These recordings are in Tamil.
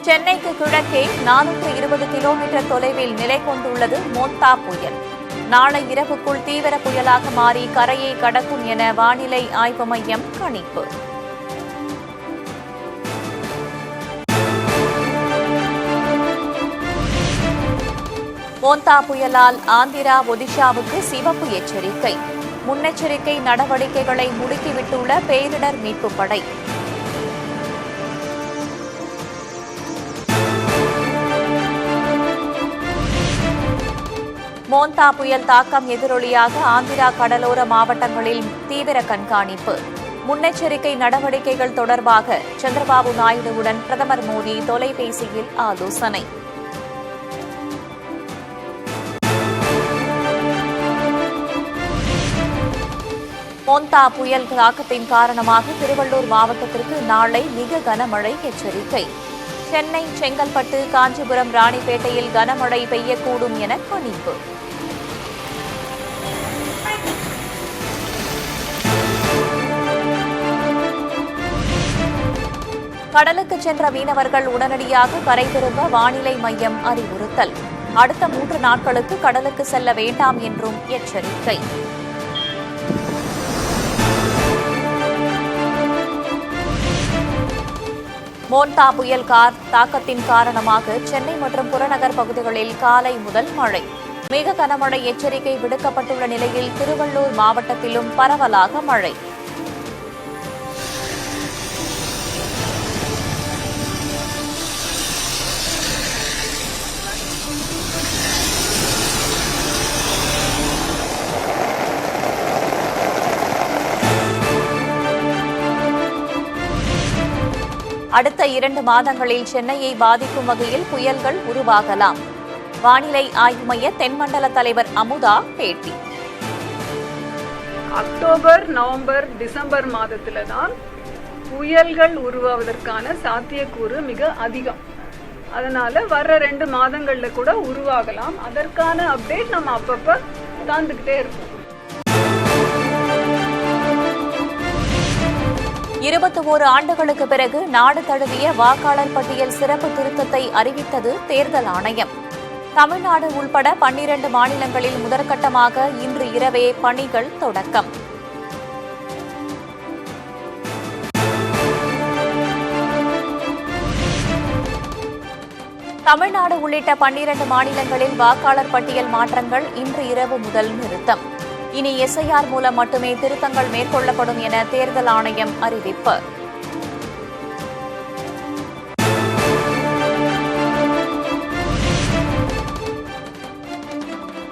சென்னைக்கு கிழக்கே 420 கிலோமீட்டர் தொலைவில் நிலை கொண்டுள்ளது மோந்தா புயல். நாளை இரவுக்குள் தீவிர புயலாக மாறி கரையை கடக்கும் என வானிலை ஆய்வு மையம் கணிப்பு. மோந்தா புயலால் ஆந்திரா, ஒடிஷாவுக்கு சிவப்பு எச்சரிக்கை. முன்னெச்சரிக்கை நடவடிக்கைகளை முடுக்கிவிட்டுள்ள பேரிடர் மீட்புப் படை. மோந்தா புயல் தாக்கம் எதிரொலியாக ஆந்திரா கடலோர மாவட்டங்களில் தீவிர கண்காணிப்பு. முன்னெச்சரிக்கை நடவடிக்கைகள் தொடர்பாக சந்திரபாபு நாயுடுவுடன் பிரதமர் மோடி தொலைபேசியில் ஆலோசனை. மோந்தா புயல் தாக்கத்தின் காரணமாக திருவள்ளூர் மாவட்டத்திற்கு நாளை மிக கனமழை எச்சரிக்கை. சென்னை, செங்கல்பட்டு, காஞ்சிபுரம், ராணிப்பேட்டையில் கனமழை பெய்யக்கூடும் என கணிப்பு. கடலுக்கு சென்ற மீனவர்கள் உடனடியாக கரை திரும்ப வானிலை மையம் அறிவுறுத்தல். அடுத்த 3 நாட்களுக்கு கடலுக்கு செல்ல வேண்டாம் என்றும் எச்சரிக்கை. மோந்தா புயல் தாக்கத்தின் காரணமாக சென்னை மற்றும் புறநகர் பகுதிகளில் காலை முதல் மழை. மிக கனமழை எச்சரிக்கை விடுக்கப்பட்டுள்ள நிலையில் திருவள்ளூர் மாவட்டத்திலும் பரவலாக மழை. அடுத்த 2 மாதங்களில் சென்னையை பாதிக்கும் வகையில் புயல்கள் உருவாகலாம். வானிலை ஆய்வு மைய தென்மண்டல தலைவர் அமுதா பேட்டி. அக்டோபர், நவம்பர், டிசம்பர் மாதத்துல தான் புயல்கள் உருவாவதற்கான சாத்தியக்கூறு மிக அதிகம். அதனால வர்ற 2 மாதங்கள்ல கூட உருவாகலாம். அதற்கான அப்டேட் நம்ம அப்பப்ப தந்துகிட்டே இருப்போம். 21 ஆண்டுகளுக்கு பிறகு நாடு தழுவிய வாக்காளர் பட்டியல் சிறப்பு திருத்தத்தை அறிவித்தது தேர்தல் ஆணையம். தமிழ்நாடு உள்பட 12 மாநிலங்களில் முதற்கட்டமாக இன்று இரவே பணிகள் தொடக்கம். தமிழ்நாடு உள்ளிட்ட 12 மாநிலங்களில் வாக்காளர் பட்டியல் மாற்றங்கள் இன்று இரவு முதல் நிறுத்தம். இனி எஸ்ஐஆர் மூலம் மட்டுமே திருத்தங்கள் மேற்கொள்ளப்படும் என தேர்தல் ஆணையம் அறிவிப்பு.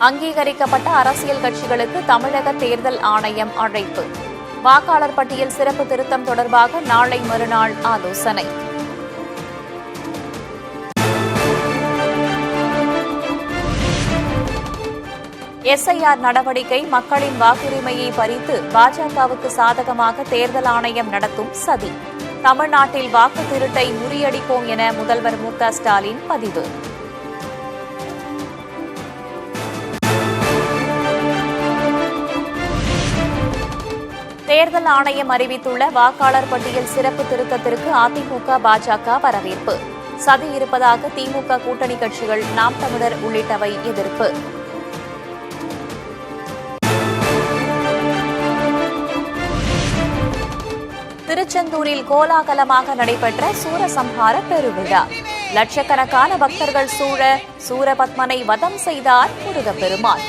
அங்கீகரிக்கப்பட்ட அரசியல் கட்சிகளுக்கு தமிழக தேர்தல் ஆணையம் அழைப்பு. வாக்காளர் பட்டியல் சிறப்பு திருத்தம் தொடர்பாக நாளை மறுநாள் ஆலோசனை. எஸ்ஐஆர் நடவடிக்கை மக்களின் வாக்குரிமையை பறித்து பாஜகவுக்கு சாதகமாக தேர்தல் ஆணையம் நடத்தும் சதி. தமிழ்நாட்டில் வாக்கு திருட்டை முறியடிப்போம் என முதல்வர் மு.க. ஸ்டாலின் பதிவு. தேர்தல் ஆணையம் அறிவித்துள்ள வாக்காளர் பட்டியல் சிறப்பு திருத்தத்திற்கு அதிமுக, பாஜக வரவேற்பு. சதி இருப்பதாக திமுக கூட்டணி கட்சிகள், நாம் தமிழர் உள்ளிட்டவை எதிர்ப்பு. திருச்செந்தூரில் கோலாகலமாக நடைபெற்ற சூரசம்ஹார பெருவிழா. லட்சக்கணக்கான பக்தர்கள் சூழ சூரபத்மனை வதம் செய்தார் முருகப்பெருமான்.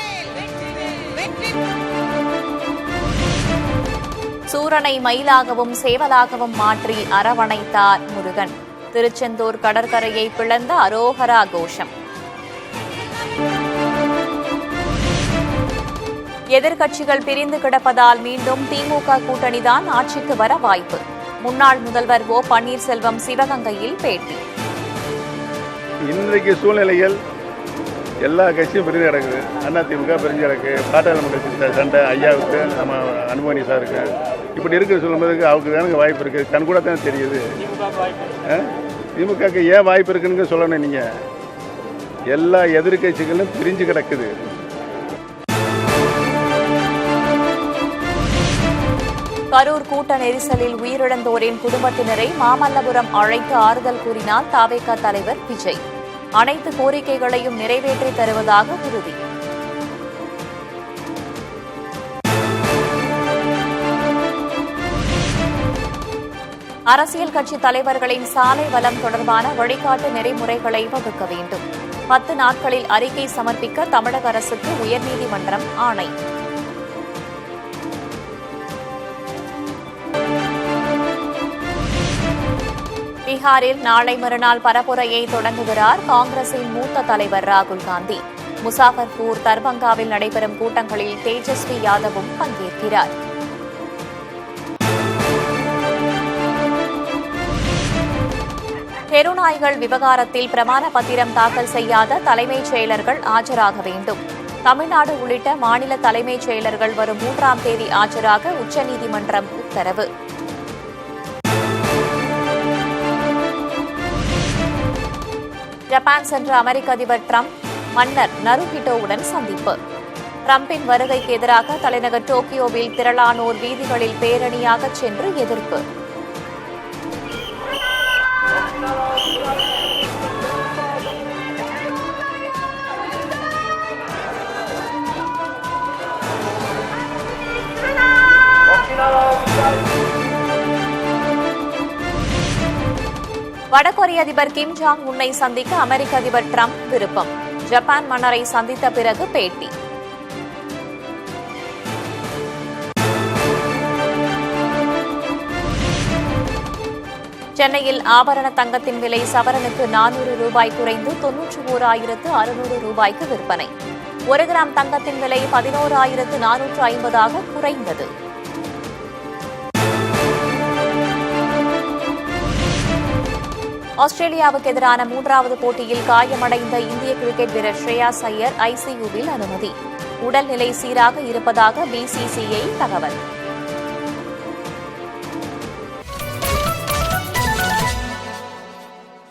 சூரனை மயிலாகவும் சேவலாகவும் மாற்றி அரவணைத்தார் முருகன். திருச்செந்தூர் கடற்கரையை பிளந்த அரோகரா கோஷம். எதிர்க்கட்சிகள் பிரிந்து கிடப்பதால் மீண்டும் திமுக கூட்டணிதான் ஆட்சிக்கு வர வாய்ப்பு. முன்னாள் முதல்வர் ஓ பன்னீர்செல்வம் சிவகங்கையில் பேட்டி. இன்றைக்கு சூழ்நிலைகள் எல்லா கட்சியும் பிரிஞ்சு கிடக்குது. அதிமுக பிரிஞ்சு கிடக்கு, பாட்டாளி கட்சி சண்டை, ஐயாவுக்கு நம்ம அனுமதி சாருக்கு இப்படி இருக்கிற சொல்லும்போது அவருக்கு தானே வாய்ப்பு இருக்குது. கண் கூட தானே தெரியுது. திமுகவுக்கு ஏன் வாய்ப்பு இருக்குன்னு சொல்லணும். நீங்கள் எல்லா எதிர்கட்சிகளும் பிரிஞ்சு கிடக்குது. கரூர் கூட்ட நெரிசலில் உயிரிழந்தோரின் குடும்பத்தினரை மாமல்லபுரம் அழைத்து ஆறுதல் கூறினார் தவேக தலைவர் விஜய். அனைத்து கோரிக்கைகளையும் நிறைவேற்றி தருவதாக உறுதி. அரசியல் கட்சி தலைவர்களின் சாலை வலம் தொடர்பான வழிகாட்டு நெறிமுறைகளை வகுக்க வேண்டும். 10 நாட்களில் அறிக்கை சமர்ப்பிக்க தமிழக அரசுக்கு உயர்நீதிமன்றம் ஆணை. பீகாரில் நாளை மறுநாள் பரப்புரையை தொடங்குகிறார் காங்கிரசின் மூத்த தலைவர் ராகுல் காந்தி. முசாஃபர்பூர், தர்பங்காவில் நடைபெறும் கூட்டங்களில் தேஜஸ்வி யாதவும் பங்கேற்கிறார். தெருநாய்கள் விவகாரத்தில் பிரமாண பத்திரம் தாக்கல் செய்யாத தலைமைச் செயலர்கள் ஆஜராக வேண்டும். தமிழ்நாடு உள்ளிட்ட மாநில தலைமைச் செயலர்கள் வரும் 3ஆம் தேதி ஆஜராக உச்சநீதிமன்றம் உத்தரவு. ஜப்பான் சென்ற அமெரிக்க அதிபர் டிரம்ப் மன்னர் நருஹிட்டோவுடன் சந்திப்பு. டிரம்பின் வருகைக்கு எதிராக தலைநகர் டோக்கியோவில் திரளானோர் வீதிகளில் பேரணியாக சென்று எதிர்ப்பு. வடகொரிய அதிபர் கிம் ஜாங் உன்னை சந்திக்க அமெரிக்க அதிபர் டிரம்ப் விருப்பம். ஜப்பான் மன்னரை சந்தித்த பிறகு பேட்டி. சென்னையில் ஆபரண தங்கத்தின் விலை சவரனுக்கு 400 ரூபாய் குறைந்து 91,600 ரூபாய்க்கு விற்பனை. 1 கிராம் தங்கத்தின் விலை 11,450 குறைந்தது. ஆஸ்திரேலியாவுக்கு எதிரான 3வது போட்டியில் காயமடைந்த இந்திய கிரிக்கெட் வீரர் ஸ்ரேயாஸ் ஐயர் ஐசியூவில் அனுமதி. உடல்நிலை சீராக இருப்பதாக பிசிசிஐ தகவல்.